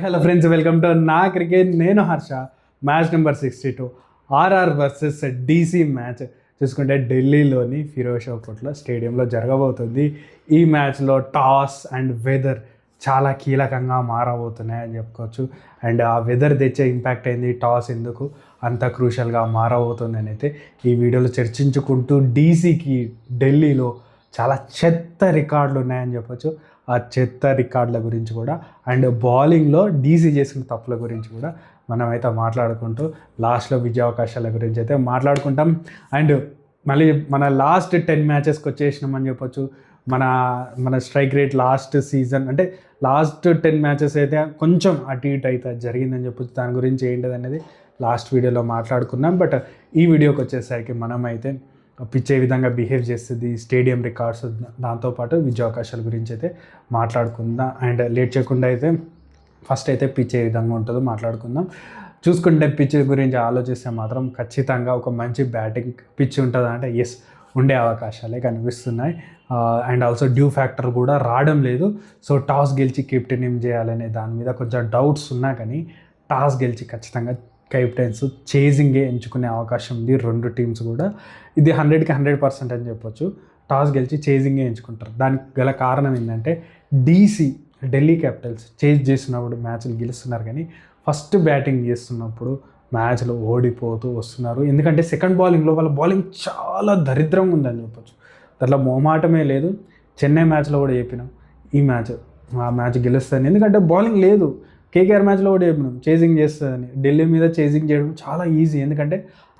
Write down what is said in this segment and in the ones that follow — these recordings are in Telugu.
హలో ఫ్రెండ్స్, వెల్కమ్ టు నా క్రికెట్. నేను Harsha. Match number 62 RR versus DC match చూసుకుంటే ఢిల్లీలోని ఫిరోజ్ కోట్ల స్టేడియంలో జరగబోతుంది. ఈ మ్యాచ్లో టాస్ అండ్ వెదర్ చాలా కీలకంగా మారబోతున్నాయని చెప్పుకోవచ్చు. అండ్ ఆ వెదర్ తెచ్చే ఇంపాక్ట్ అయింది, టాస్ ఎందుకు అంత క్రూషల్గా మారబోతుంది అని అయితే ఈ వీడియోలో చర్చించుకుంటూ డీసీకి ఢిల్లీలో చాలా చెత్త రికార్డులు ఉన్నాయని చెప్పొచ్చు. ఆ చెత్త రికార్డుల గురించి కూడా అండ్ బౌలింగ్లో డీసీ చేసిన తప్పుల గురించి కూడా మనమైతే మాట్లాడుకుంటూ లాస్ట్లో విజయావకాశాల గురించి అయితే మాట్లాడుకుంటాం. అండ్ మళ్ళీ మన లాస్ట్ 10 మ్యాచెస్కి వచ్చేసినామని చెప్పొచ్చు. మన స్ట్రైక్ రేట్ లాస్ట్ సీజన్ అంటే లాస్ట్ 10 మ్యాచెస్ అయితే కొంచెం అటు ఇటు అయితే జరిగిందని చెప్పొచ్చు. దాని గురించి ఏంటిది అనేది లాస్ట్ వీడియోలో మాట్లాడుకున్నాం. బట్ ఈ వీడియోకి వచ్చేసరికి మనమైతే పిచ్ ఏ విధంగా బిహేవ్ చేస్తుంది, స్టేడియం రికార్డ్స్, దాంతోపాటు విజయావకాశాల గురించి అయితే మాట్లాడుకుందాం. అండ్ లేట్ చేయకుండా అయితే ఫస్ట్ అయితే పిచ్ ఏ విధంగా ఉంటుందో మాట్లాడుకుందాం. చూసుకుంటే పిచ్ గురించి ఆలోచిస్తే మాత్రం ఖచ్చితంగా ఒక మంచి బ్యాటింగ్ పిచ్ ఉంటుందా అంటే ఎస్, ఉండే అవకాశాలే కనిపిస్తున్నాయి. అండ్ ఆల్సో డ్యూ ఫ్యాక్టర్ కూడా రావడం లేదు. సో టాస్ గెలిచి కెప్టెన్ ఏం చేయాలనే దాని మీద కొంచెం డౌట్స్ ఉన్నా కానీ టాస్ గెలిచి ఖచ్చితంగా కెప్టెన్స్ చేజింగే ఎంచుకునే అవకాశం ఉంది రెండు టీమ్స్ కూడా. ఇది 100కి 100% అని చెప్పొచ్చు. టాస్ గెలిచి చేజింగే ఎంచుకుంటారు. దానికి గల కారణం ఏంటంటే ఢిల్లీ క్యాపిటల్స్ చేజ్ చేసినప్పుడు మ్యాచ్లు గెలుస్తున్నారు, కానీ ఫస్ట్ బ్యాటింగ్ చేస్తున్నప్పుడు మ్యాచ్లో ఓడిపోతూ వస్తున్నారు. ఎందుకంటే సెకండ్ బౌలింగ్లో వాళ్ళ బౌలింగ్ చాలా దరిద్రంగా ఉందని చెప్పొచ్చు. దాంట్లో మొహమాటమే లేదు. చెన్నై మ్యాచ్లో కూడా చెప్పినాం ఆ మ్యాచ్ గెలుస్తుంది, ఎందుకంటే బౌలింగ్ లేదు. కేకేఆర్ మ్యాచ్లో కూడా చెప్పినాం చేజింగ్ చేస్తుందని. ఢిల్లీ మీద చేజింగ్ చేయడం చాలా ఈజీ, ఎందుకంటే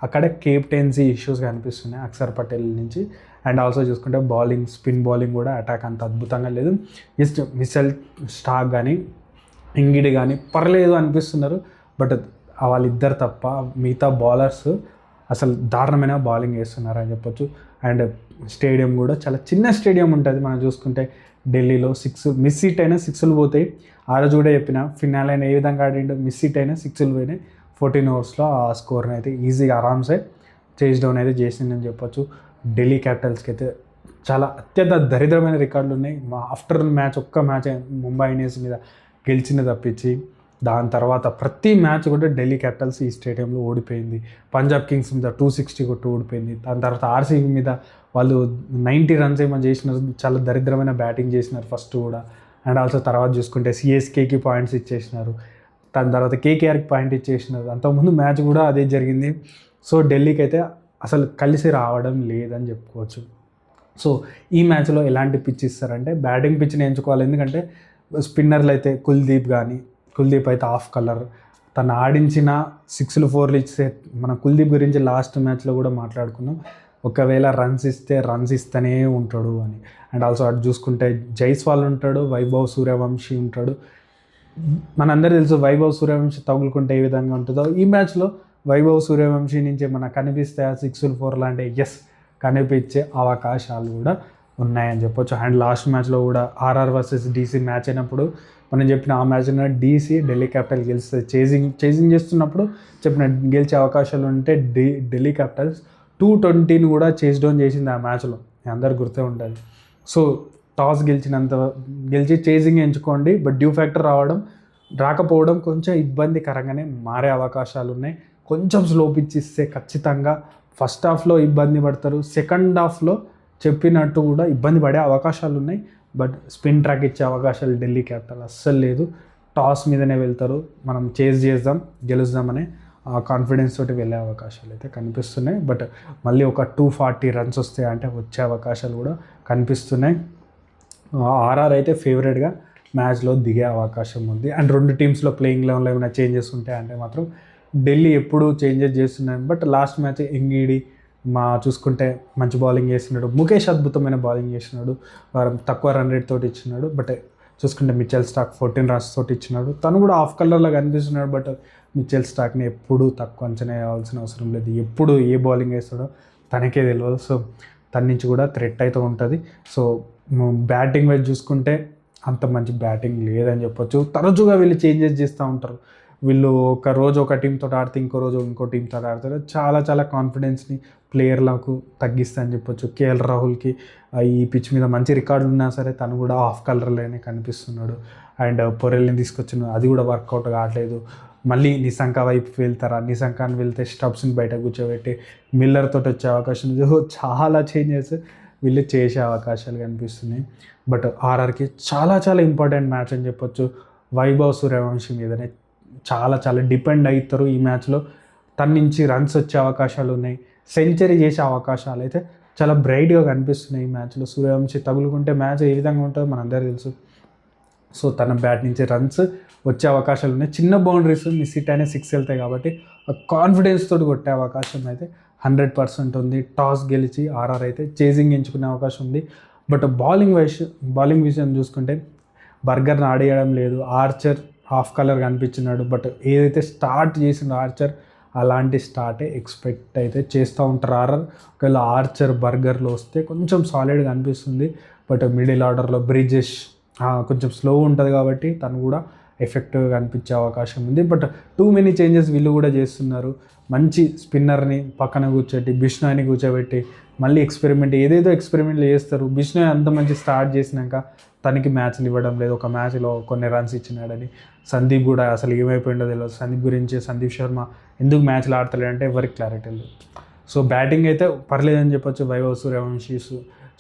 అక్కడ కెప్టెన్సీ ఇష్యూస్ కనిపిస్తున్నాయి అక్షర్ పటేల్ నుంచి. అండ్ ఆల్సో చూసుకుంటే బౌలింగ్, స్పిన్ బౌలింగ్ కూడా అటాక్ అంత అద్భుతంగా లేదు. జస్ట్ మిచెల్ స్టార్క్ కానీ ఇంగిడి కానీ పర్లేదు అనిపిస్తున్నారు. బట్ వాళ్ళిద్దరు తప్ప మిగతా బౌలర్స్ అసలు దారుణమైన బౌలింగ్ వేస్తున్నారు అని చెప్పొచ్చు. అండ్ స్టేడియం కూడా చాలా చిన్న స్టేడియం ఉంటుంది. మనం చూసుకుంటే ఢిల్లీలో మిస్ హీట్ అయినా 6లు పోతాయి. ఆ రోజు కూడా చెప్పిన ఫినాల్ అయినా ఏ విధంగా ఆడిండు, మిస్ హీట్ అయినా 6లు పోయినాయి. 14 ఓవర్స్లో ఆ స్కోర్ని అయితే ఈజీగా ఆరామ్సే చేజ్ డౌన్ అయితే చేసిందని చెప్పొచ్చు. ఢిల్లీ క్యాపిటల్స్కి అయితే చాలా అత్యంత దరిద్రమైన రికార్డులు ఉన్నాయి. ఆఫ్టర్ మ్యాచ్ ఒక్క మ్యాచ్ ముంబై ఇండియన్స్ మీద గెలిచిన తప్పించి దాని తర్వాత ప్రతి మ్యాచ్ కూడా ఢిల్లీ క్యాపిటల్స్ ఈ స్టేడియంలో ఓడిపోయింది. పంజాబ్ కింగ్స్ మీద 260 కొట్టి ఓడిపోయింది. దాని తర్వాత ఆర్సీబీ మీద వాళ్ళు 90 రన్స్ ఏమో చేసినారు. చాలా దరిద్రమైన బ్యాటింగ్ చేసినారు ఫస్ట్ కూడా. అండ్ ఆల్సో తర్వాత చూసుకుంటే సిఎస్కేకి పాయింట్స్ ఇచ్చేసినారు. దాని తర్వాత కేకేఆర్కి పాయింట్ ఇచ్చేసినారు. అంతకుముందు మ్యాచ్ కూడా అదే జరిగింది. సో ఢిల్లీకి అయితే అసలు కలిసి రావడం లేదని చెప్పుకోవచ్చు. సో ఈ మ్యాచ్లో ఎలాంటి పిచ్ ఇస్తారంటే బ్యాటింగ్ పిచ్ని ఎంచుకోవాలి. ఎందుకంటే స్పిన్నర్లు అయితే కుల్దీప్ అయితే ఆఫ్ కలర్, తను ఆడించిన 6లు 4లు ఇచ్చే మన కుల్దీప్ గురించి లాస్ట్ మ్యాచ్లో కూడా మాట్లాడుకున్నాం. ఒకవేళ రన్స్ ఇస్తూనే ఉంటాడు అని. అండ్ ఆల్సో అటు చూసుకుంటే జైస్వాల్ ఉంటాడు, వైభవ్ సూర్యవంశీ ఉంటాడు. మనందరూ తెలుసు వైభవ్ సూర్యవంశీ తగులుకుంటే ఏ విధంగా ఉంటుందో. ఈ మ్యాచ్లో వైభవ్ సూర్యవంశీ నుంచి మనకు కనిపిస్తే 6లు 4లు అంటే ఎస్, కనిపించే అవకాశాలు కూడా ఉన్నాయని చెప్పొచ్చు. అండ్ లాస్ట్ మ్యాచ్లో కూడా ఆర్ఆర్ వర్సెస్ డీసీ మ్యాచ్ అయినప్పుడు మనం చెప్పిన ఆ మ్యాచ్లో ఢిల్లీ క్యాపిటల్ గెలుస్తుంది. చేజింగ్ చేస్తున్నప్పుడు చెప్పిన గెలిచే అవకాశాలు ఉంటే ఢిల్లీ క్యాపిటల్స్ 220ని కూడా చేజ్ డౌన్ చేసింది ఆ మ్యాచ్లో, అందరు గుర్తే ఉంటుంది. సో టాస్ గెలిచి చేజింగ్ ఎంచుకోండి. బట్ డ్యూ ఫ్యాక్టర్ రాకపోవడం కొంచెం ఇబ్బందికరంగానే మారే అవకాశాలు ఉన్నాయి. కొంచెం స్లో పిచ్ ఇస్తే ఖచ్చితంగా ఫస్ట్ హాఫ్లో ఇబ్బంది పడతారు, సెకండ్ హాఫ్లో చెప్పినట్టు కూడా ఇబ్బంది పడే అవకాశాలు ఉన్నాయి. బట్ స్పిన్ ట్రాక్ ఇచ్చే అవకాశాలు ఢిల్లీ క్యాపిటల్ అస్సలు లేదు. టాస్ మీదనే వెళ్తారు, మనం గెలుద్దామనే కాన్ఫిడెన్స్ తోటి వెళ్ళే అవకాశాలు అయితే కనిపిస్తున్నాయి. బట్ మళ్ళీ ఒక 240 రన్స్ వస్తాయంటే వచ్చే అవకాశాలు కూడా కనిపిస్తున్నాయి. ఆర్ఆర్ అయితే ఫేవరెట్గా మ్యాచ్లో దిగే అవకాశం ఉంది. అండ్ రెండు టీమ్స్లో ప్లేయింగ్ లెవెన్లో ఏమైనా చేంజెస్ ఉంటాయంటే మాత్రం ఢిల్లీ ఎప్పుడు చేంజెస్ చేస్తున్నాయి. బట్ లాస్ట్ మ్యాచ్ ఇంగిడి చూసుకుంటే మంచి బౌలింగ్ చేస్తున్నాడు, ముఖేష్ అద్భుతమైన బౌలింగ్ చేస్తున్నాడు, తక్కువ రన్ రేట్ తోటి ఇచ్చినాడు. బట్ చూసుకుంటే మిచెల్ స్టార్క్ 14 రన్స్ తోటి ఇచ్చినాడు. తను కూడా ఆఫ్ కలర్లో కనిపిస్తున్నాడు. బట్ మిచెల్ స్టార్క్ని ఎప్పుడు తక్కువ అంచనా వేయాల్సిన అవసరం లేదు. ఎప్పుడు ఏ బౌలింగ్ వేస్తాడో తనకే తెలియదు. సో తన నుంచి కూడా థ్రెట్ అయితే ఉంటుంది. సో బ్యాటింగ్ వైజ్ చూసుకుంటే అంత మంచి బ్యాటింగ్ లేదని చెప్పొచ్చు. తరచుగా వీళ్ళు చేంజెస్ చేస్తూ ఉంటారు. వీళ్ళు ఒక రోజు ఒక టీంతో ఆడితే ఇంకో రోజు ఇంకో టీంతో ఆడతారు. చాలా కాన్ఫిడెన్స్ని ప్లేయర్లకు తగ్గిస్తా అని చెప్పొచ్చు. కేఎల్ రాహుల్కి ఈ పిచ్ మీద మంచి రికార్డులు ఉన్నా సరే తను కూడా ఆఫ్ కలర్లోనే కనిపిస్తున్నాడు. అండ్ పొరెల్ని తీసుకొచ్చిన అది కూడా వర్కౌట్ కావట్లేదు. మళ్ళీ నిశంక వైపు వెళ్తారా, నిశంకాన్ని వెళ్తే స్టబ్స్ని బయట కూర్చోబెట్టి మిల్లర్ తోటి వచ్చే అవకాశం ఉంది. చాలా చేంజెస్ వీళ్ళు చేసే అవకాశాలు కనిపిస్తున్నాయి. బట్ ఆర్ఆర్కి చాలా చాలా ఇంపార్టెంట్ మ్యాచ్ అని చెప్పొచ్చు. వైభవ్ సూర్యవంశీ మీదనే చాలా చాలా డిపెండ్ అవుతారు ఈ మ్యాచ్లో. తన నుంచి రన్స్ వచ్చే అవకాశాలు ఉన్నాయి, సెంచరీ చేసే అవకాశాలు అయితే చాలా బ్రైట్గా కనిపిస్తున్నాయి ఈ మ్యాచ్లో. సూర్యవంశీ తగులుకుంటే మ్యాచ్ ఏ విధంగా ఉంటుందో మనందరూ తెలుసు. సో తన బ్యాట్ నుంచి రన్స్ వచ్చే అవకాశాలు ఉన్నాయి. చిన్న బౌండరీస్ మిస్ హిట్ అయినా 6 వెళ్తాయి కాబట్టి కాన్ఫిడెన్స్ తోటి కొట్టే అవకాశం అయితే 100% ఉంది. టాస్ గెలిచి ఆర్ఆర్ అయితే చేజింగ్ ఎంచుకునే అవకాశం ఉంది. బట్ బౌలింగ్ విషయం చూసుకుంటే బర్గర్ని ఆడేయడం లేదు. ఆర్చర్ హాఫ్ కలర్ కనిపించినాడు. బట్ ఏదైతే స్టార్ట్ చేసిందో ఆర్చర్ అలాంటి స్టార్టే ఎక్స్పెక్ట్ అయితే చేస్తూ ఉంటారు ఆర్ఆర్. ఒకవేళ ఆర్చర్ బర్గర్లో వస్తే కొంచెం సాలిడ్గా అనిపిస్తుంది. బట్ మిడిల్ ఆర్డర్లో బ్రిజెష్ కొంచెం స్లో ఉంటుంది కాబట్టి తను కూడా ఎఫెక్టివ్గా కనిపించే అవకాశం ఉంది. బట్ టూ మెనీ చేంజెస్ వీళ్ళు కూడా చేస్తున్నారు. మంచి స్పిన్నర్ని పక్కన కూర్చోబెట్టి బిష్నోయ్ని కూర్చోబెట్టి మళ్ళీ ఏదేదో ఎక్స్పెరిమెంట్లు చేస్తారు. బిష్నోయ్ అంత మంచి స్టార్ట్ చేసినాక తనకి మ్యాచ్లు ఇవ్వడం లేదు. ఒక మ్యాచ్లో కొన్ని రన్స్ ఇచ్చినాడని. సందీప్ కూడా అసలు ఏమైపోయిందో తెలియదు. సందీప్ గురించి సందీప్ శర్మ ఎందుకు మ్యాచ్లు ఆడతలేడంటే ఎవరికి క్లారిటీ లేదు. సో బ్యాటింగ్ అయితే పర్లేదని చెప్పొచ్చు. వైభవ్ సూర్యవంశీ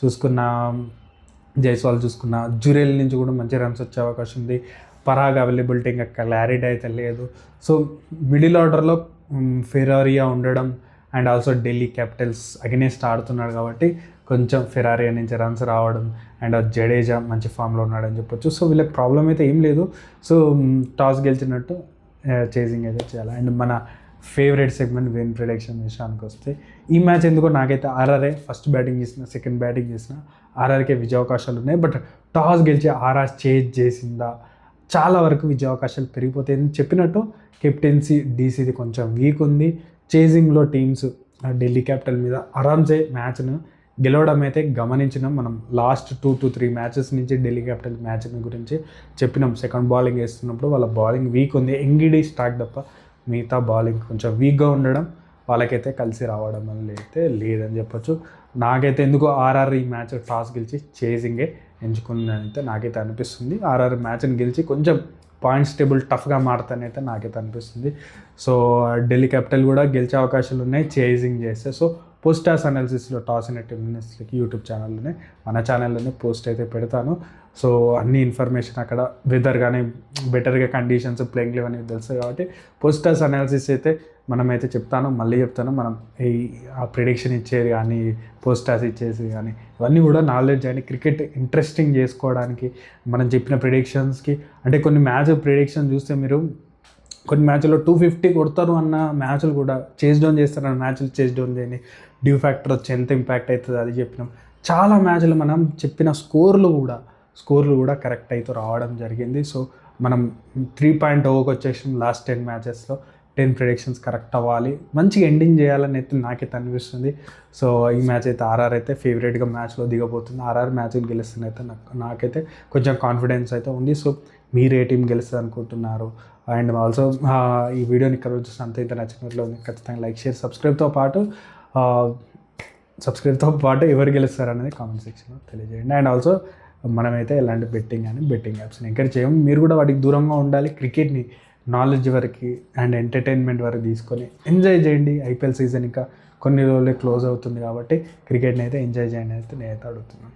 చూసుకున్న, జైస్వాల్ చూసుకున్న, జురేల్ నుంచి కూడా మంచి రన్స్ వచ్చే అవకాశం ఉంది. పరాగ్ అవైలబిలిటీ ఇంకా క్లారిటీ అయితే లేదు. సో మిడిల్ ఆర్డర్లో ఫెరారియా ఉండడం and also Delhi Capitals against ఆడుతున్నాడు కాబట్టి కొంచెం ఫెరారియా నుంచి రన్స్ రావడం అండ్ జడేజా మంచి ఫామ్లో ఉన్నాడని చెప్పొచ్చు. సో వీళ్ళకి ప్రాబ్లం అయితే ఏం లేదు. సో టాస్ గెలిచినట్టు చేజింగ్ అయితే చేయాలి. అండ్ మన ఫేవరెట్ సెగ్మెంట్ విన్ ప్రిడిక్షన్ విషయానికి వస్తే ఈ మ్యాచ్ ఎందుకో నాకైతే ఆర్ఆర్ఏ ఫస్ట్ బ్యాటింగ్ చేసిన, సెకండ్ బ్యాటింగ్ చేసిన ఆర్ఆర్కే విజయావకాశాలు ఉన్నాయి. బట్ టాస్ గెలిచి ఆర్ఆర్ చేజ్ చేసిందా, చాలా వరకు విజయావకాశాలు పెరిగిపోతాయని చెప్పినట్టు కెప్టెన్సీ డీసీది కొంచెం వీక్ ఉంది. చేజింగ్లో టీమ్స్ ఢిల్లీ క్యాపిటల్ మీద ఆరామ్సే మ్యాచ్ను గెలవడం అయితే గమనించినాం. మనం లాస్ట్ 2 to 3 మ్యాచెస్ నుంచి ఢిల్లీ క్యాపిటల్ మ్యాచ్ గురించి చెప్పినాం. సెకండ్ బౌలింగ్ వేస్తున్నప్పుడు వాళ్ళ బౌలింగ్ వీక్ ఉంది. ఎంగిడి స్టాక్ తప్ప మిగతా బౌలింగ్ కొంచెం వీక్గా ఉండడం వాళ్ళకైతే కలిసి రావడం అనేది అయితే లేదని చెప్పొచ్చు. నాకైతే ఎందుకో ఆర్ఆర్ ఈ మ్యాచ్ టాస్ గెలిచి చేజింగే ఎంచుకుందని అయితే నాకైతే అనిపిస్తుంది. ఆర్ఆర్ మ్యాచ్ని గెలిచి కొంచెం పాయింట్స్ టేబుల్ టఫ్గా మారుతానైతే నాకైతే అనిపిస్తుంది. సో ఢిల్లీ క్యాపిటల్ కూడా గెలిచే అవకాశాలు ఉన్నాయి చేజింగ్ చేస్తే. సో పోస్ట్ టాస్ అనాలిసిస్లో టాస్ ఇన్ 10 minutesకి యూట్యూబ్ ఛానల్లోనే, మన ఛానల్లోనే పోస్ట్ అయితే పెడతాను. సో అన్ని ఇన్ఫర్మేషన్ అక్కడ వెదర్ కానీ బెటర్గా కండిషన్స్ ప్లేయింగ్ లెవెన్ అనేది తెలుసు కాబట్టి పోస్ట్ టాస్ అనాలిసిస్ అయితే మనమైతే చెప్తాను, మళ్ళీ చెప్తాను. మనం ఆ ప్రిడిక్షన్ ఇచ్చేది కానీ పోస్ట్ టాస్ ఇచ్చేది కానీ ఇవన్నీ కూడా నాలెడ్జ్ అని క్రికెట్ ఇంట్రెస్టింగ్ చేసుకోవడానికి మనం చెప్పిన ప్రిడిక్షన్స్కి. అంటే కొన్ని మ్యాచ్ ప్రిడిక్షన్ చూస్తే మీరు కొన్ని మ్యాచ్లో 250 కొడతారు అన్న మ్యాచ్లు కూడా చేజ్ డౌన్ చేస్తారన్న మ్యాచ్లు చేజ్ డౌన్ చేయండి. డ్యూ ఫ్యాక్టర్ వచ్చి ఎంత ఇంపాక్ట్ అవుతుంది అది చెప్పినాం. చాలా మ్యాచ్లు మనం చెప్పిన స్కోర్లు కూడా కరెక్ట్ అయితే రావడం జరిగింది. సో మనం 3.0కి వచ్చేసాం. లాస్ట్ 10 మ్యాచెస్లో 10 ప్రిడిక్షన్స్ కరెక్ట్ అవ్వాలి, మంచిగా ఎండింగ్ చేయాలని అయితే నాకైతే అనిపిస్తుంది. సో ఈ మ్యాచ్ అయితే ఆర్ఆర్ అయితే ఫేవరెట్గా మ్యాచ్లో దిగబోతుంది. ఆర్ఆర్ మ్యాచ్లు గెలుస్తుంది అయితే నాకైతే కొంచెం కాన్ఫిడెన్స్ అయితే ఉంది. సో మీరు ఏ టీం గెలుస్తుంది అనుకుంటున్నారు? అండ్ ఆల్సో ఈ వీడియోని ఇక్కడ వచ్చేసి ఇంత నచ్చినట్లు ఉంది ఖచ్చితంగా లైక్, షేర్, సబ్స్క్రైబ్తో పాటు ఎవరు గెలుస్తారు అనేది కామెంట్ సెక్షన్లో తెలియజేయండి. అండ్ ఆల్సో మనమైతే ఎలాంటి బెట్టింగ్ యాప్స్ని ఎంకరేజ్ చేయము. మీరు కూడా వాటికి దూరంగా ఉండాలి. క్రికెట్ని నాలెడ్జ్ వరకు అండ్ ఎంటర్టైన్మెంట్ వరకు తీసుకొని ఎంజాయ్ చేయండి. ఐపీఎల్ సీజన్ ఇంకా కొన్ని రోజులే క్లోజ్ అవుతుంది కాబట్టి క్రికెట్ని అయితే ఎంజాయ్ చేయండి అయితే నేనైతే అడుగుతున్నాను.